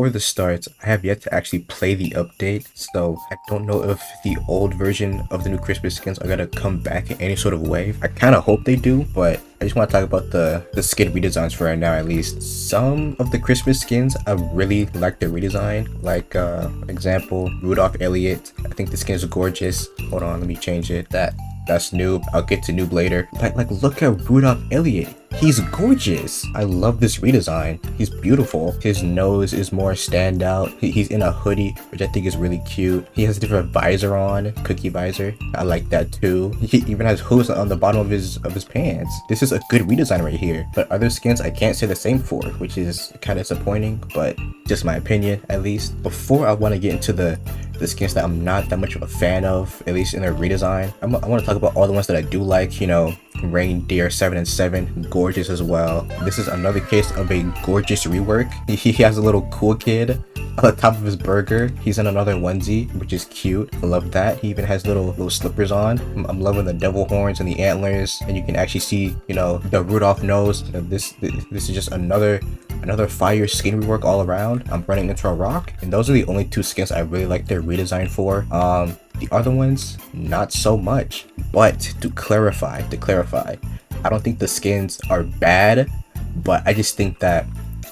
before this starts, I have yet to actually play the update, so I don't know if the old version of the new Christmas skins are gonna come back in any sort of way. I kind of hope they do, but I just want to talk about the skin redesigns for right now at least. Some of the Christmas skins I really like their redesign, like example, Rudolph Elliot. I think the skin is gorgeous. Hold on, let me change it. That's Noob. I'll get to Noob later. Like look at Rudolph Elliot. He's gorgeous. I love this redesign. He's beautiful. His nose is more standout. He's in a hoodie, which I think is really cute. He has a different visor on, cookie visor. I like that too. He even has hooves on the bottom of his pants. This is a good redesign right here. But other skins I can't say the same for, which is kind of disappointing, but just my opinion at least. Before I want to get into the skins that I'm not that much of a fan of, at least in their redesign, I want to talk about all the ones that I do like. You know, Reindeer 7 and 7, gorgeous as well. This is another case of a gorgeous rework. He has a little cool kid on the top of his burger. He's in another onesie, which is cute. I love that. He even has little slippers on. I'm loving the devil horns and the antlers, and you can actually see, you know, the Rudolph nose. This is just another fire skin rework all around. I'm running into a rock, and those are the only two skins I really like their redesign for. The other ones, not so much. But to clarify, I don't think the skins are bad, but I just think that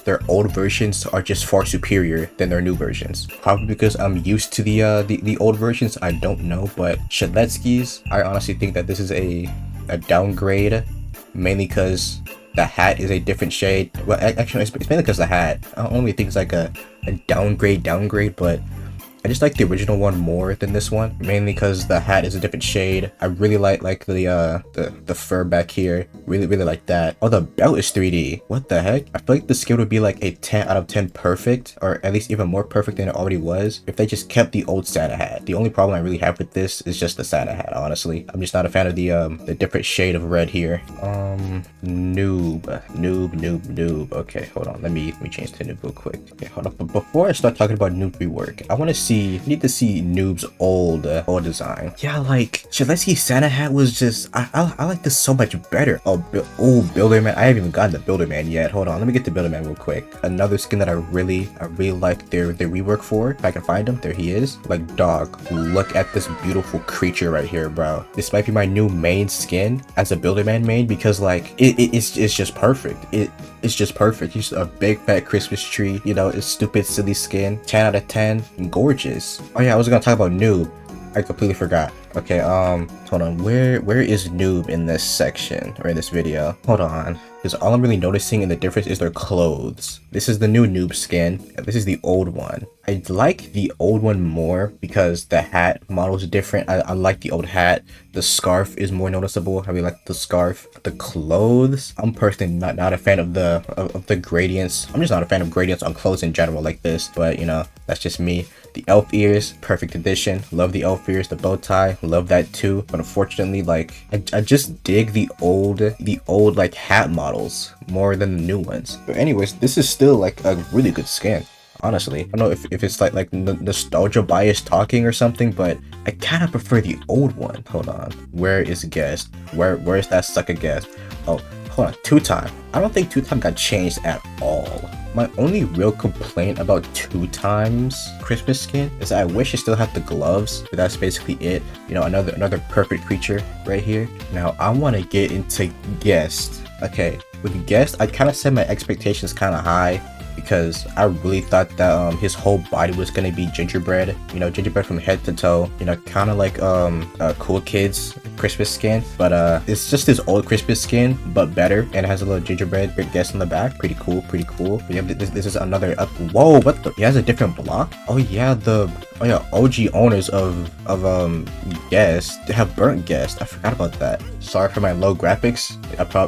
their old versions are just far superior than their new versions. Probably because I'm used to the old versions, I don't know. But Shaletski's, I honestly think that this is a downgrade, mainly because the hat is a different shade. Well, actually, it's mainly because the hat. I don't really think it's like a downgrade, but I just like the original one more than this one, mainly because the hat is a different shade. I really like the fur back here. Really like that. Oh, the belt is 3D. What the heck? I feel like the skin would be like a 10 out of 10 perfect, or at least even more perfect than it already was, if they just kept the old Santa hat. The only problem I really have with this is just the Santa hat, honestly. I'm just not a fan of the different shade of red here. Noob. Okay, hold on. Let me change to Noob real quick. Okay, hold up. But before I start talking about Noob rework, I want to need to see Noob's old design. Yeah, like Shaletski's Santa hat was just I like this so much better. Oh, Builderman. I haven't even gotten the Builderman yet. Hold on, let me get the Builderman real quick. Another skin that I really like their rework for. If I can find him, there he is. Like, dog, look at this beautiful creature right here, bro. This might be my new main skin as a Builderman main, because like it's just perfect. It's just perfect. He's a big fat Christmas tree, you know. It's stupid silly skin, 10 out of 10, gorgeous. Oh yeah, I was gonna talk about Noob. I completely forgot. Okay, hold on. Where is Noob in this section or in this video? Hold on, because all I'm really noticing in the difference is their clothes. This is the new Noob skin, and this is the old one. I like the old one more because the hat model is different. I like the old hat. The scarf is more noticeable. I really like the scarf. The clothes, I'm personally not a fan of the gradients. I'm just not a fan of gradients on clothes in general like this, but you know, that's just me. The elf ears, perfect addition. Love the elf ears. The bow tie, love that too. But unfortunately, like I just dig the old like hat models more than the new ones. But anyways, this is still like a really good skin. Honestly, I don't know if it's like nostalgia bias talking or something, but I kind of prefer the old one. Hold on, where is Guest? Where is that sucker Guest? Oh, hold on, Two Time. I don't think Two Time got changed at all. My only real complaint about Two Time's Christmas skin is that I wish it still had the gloves, but that's basically it. You know, another perfect creature right here. Now I want to get into Guest. Okay, with Guest, I kind of set my expectations kind of high, because I really thought that his whole body was gonna be gingerbread, you know, gingerbread from head to toe, you know, kind of like Cool Kids Christmas skin, but it's just his old Christmas skin but better, and it has a little gingerbread Guest on the back. Pretty cool. But yeah, this is another whoa, what the, he has a different block. Oh yeah, OG owners of Guest, they have burnt Guest. I forgot about that. Sorry for my low graphics.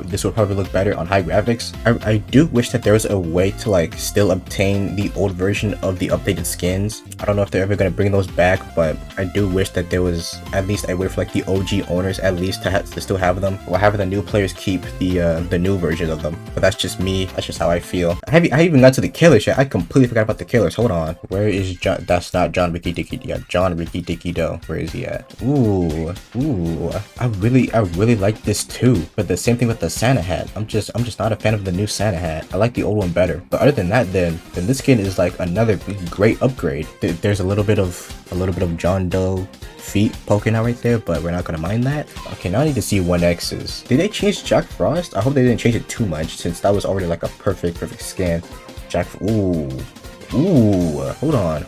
This would probably look better on high graphics. I do wish that there was a way to like still obtain the old version of the updated skins. I don't know if they're ever gonna bring those back, but I do wish that there was at least a way for like the OG owners at least to still have them, or having the new players keep the new version of them. But that's just me. That's just how I feel. I even got to the killers yet. I completely forgot about the killers. Hold on. Where is John? That's not John Ricky Dicky. Yeah, John Ricky Dicky Doe. Where is he at? Ooh. I really like this too. But the same thing with the Santa hat. I'm just not a fan of the new Santa hat. I like the old one better. But other than that, then this skin is like another great upgrade. There's a little bit of John Doe feet poking out right there, but we're not gonna mind that. Okay, now I need to see 1X's. Did they change Jack Frost? I hope they didn't change it too much, since that was already like a perfect scan. Ooh, hold on.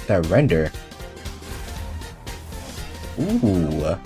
That render. Ooh.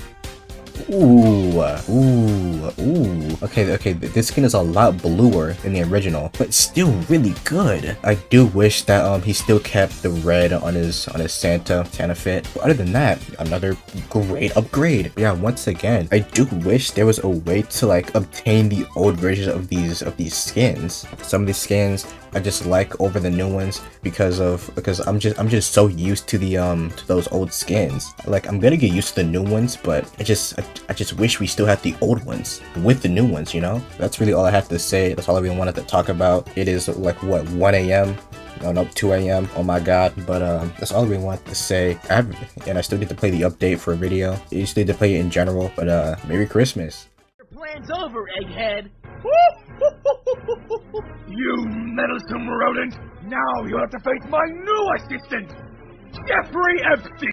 Okay, this skin is a lot bluer than the original, but still really good. I do wish that he still kept the red on his Santa fit. But other than that, another great upgrade. But yeah, once again, I do wish there was a way to like obtain the old versions of these skins. Some of these skins I just like over the new ones because I'm just so used to the to those old skins. Like, I'm gonna get used to the new ones, but I just wish we still had the old ones with the new ones, you know? That's really all I have to say. That's all I really wanted to talk about. It is like what, 1 a.m. No, 2 a.m. Oh my god. But that's all we want to say. And I still need to play the update for a video. You still need to play it in general. But Merry Christmas. Your plan's over, egghead. You meddlesome rodent! Now you have to face my new assistant, Jeffrey Epstein!